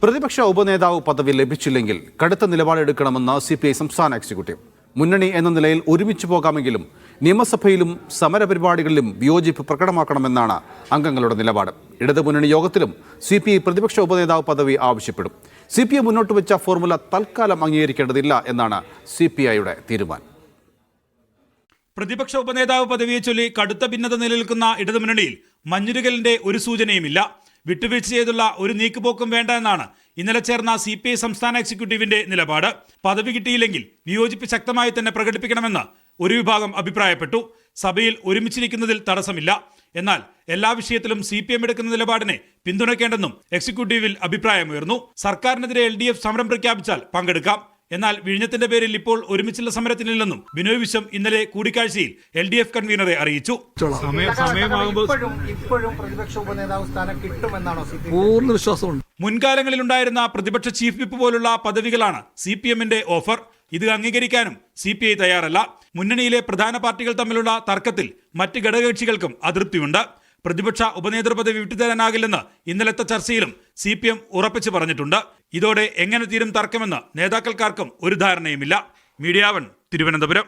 പ്രതിപക്ഷ ഉപനേതാവ് പദവി ലഭിച്ചില്ലെങ്കിൽ കടുത്ത നിലപാടെടുക്കണമെന്ന് CPI സംസ്ഥാന എക്സിക്യൂട്ടീവ്. മുന്നണി എന്ന നിലയിൽ ഒരുമിച്ച് പോകാമെങ്കിലും നിയമസഭയിലും സമരപരിപാടികളിലും വിയോജിപ്പ് പ്രകടമാക്കണമെന്നാണ് അംഗങ്ങളുടെ നിലപാട്. ഇടതുമുന്നണി യോഗത്തിലും CPI പ്രതിപക്ഷ ഉപനേതാവ് പദവി ആവശ്യപ്പെടും. CPI മുന്നോട്ട് വെച്ച ഫോർമുല തൽക്കാലം അംഗീകരിക്കേണ്ടതില്ല എന്നാണ് CPIയുടെ തീരുമാനം. പ്രതിപക്ഷ ഉപനേതാവ് പദവിയെ ചൊല്ലി കടുത്ത ഭിന്നത നിലനിൽക്കുന്ന ഇടതുമുന്നണിയിൽ മഞ്ഞുരുകലിന്റെ ഒരു സൂചനയുമില്ല. വിട്ടുവീഴ്ച ചെയ്തുള്ള ഒരു നീക്കുപോക്കും വേണ്ട എന്നാണ് ഇന്നലെ ചേർന്ന CPI സംസ്ഥാന എക്സിക്യൂട്ടീവിന്റെ നിലപാട്. പദവി കിട്ടിയില്ലെങ്കിൽ വിയോജിപ്പ് ശക്തമായി തന്നെ പ്രകടിപ്പിക്കണമെന്ന് ഒരു വിഭാഗം അഭിപ്രായപ്പെട്ടു. സഭയിൽ ഒരുമിച്ചിരിക്കുന്നതിൽ തടസ്സമില്ല, എന്നാൽ എല്ലാ വിഷയത്തിലും CPM എടുക്കുന്ന നിലപാടിനെ പിന്തുണയ്ക്കേണ്ടെന്നും എക്സിക്യൂട്ടീവിൽ അഭിപ്രായമുയർന്നു. സർക്കാരിനെതിരെ LDF സമരം പ്രഖ്യാപിച്ചാൽ പങ്കെടുക്കാം, എന്നാൽ വിഴിഞ്ഞത്തിന്റെ പേരിൽ ഇപ്പോൾ ഒരുമിച്ചുള്ള സമരത്തിനില്ലെന്നും ബിനോയ് വിശ്വം ഇന്നലെ കൂടിക്കാഴ്ചയിൽ LDF കൺവീനറെ അറിയിച്ചു. പൂർണ്ണ വിശ്വാസമുണ്ട്. മുൻകാലങ്ങളിലുണ്ടായിരുന്ന പ്രതിപക്ഷ ചീഫ് വിപ്പ് പോലുള്ള പദവികളാണ് CPMന്റെ ഓഫർ. ഇത് അംഗീകരിക്കാനും CPI തയ്യാറല്ല. മുന്നണിയിലെ പ്രധാന പാർട്ടികൾ തമ്മിലുള്ള തർക്കത്തിൽ മറ്റ് ഘടകകക്ഷികൾക്കും അതൃപ്തിയുണ്ട്. പ്രതിപക്ഷ ഉപനേതൃ പദവി വിട്ടുതരാനാകില്ലെന്ന് ഇന്നലത്തെ ചർച്ചയിലും CPM ഉറപ്പിച്ചു പറഞ്ഞിട്ടുണ്ട്. ഇതോടെ എങ്ങനെ തീരും തർക്കമെന്ന് നേതാക്കൾക്കാർക്കും ഒരു ധാരണയുമില്ല. മീഡിയ 1 തിരുവനന്തപുരം.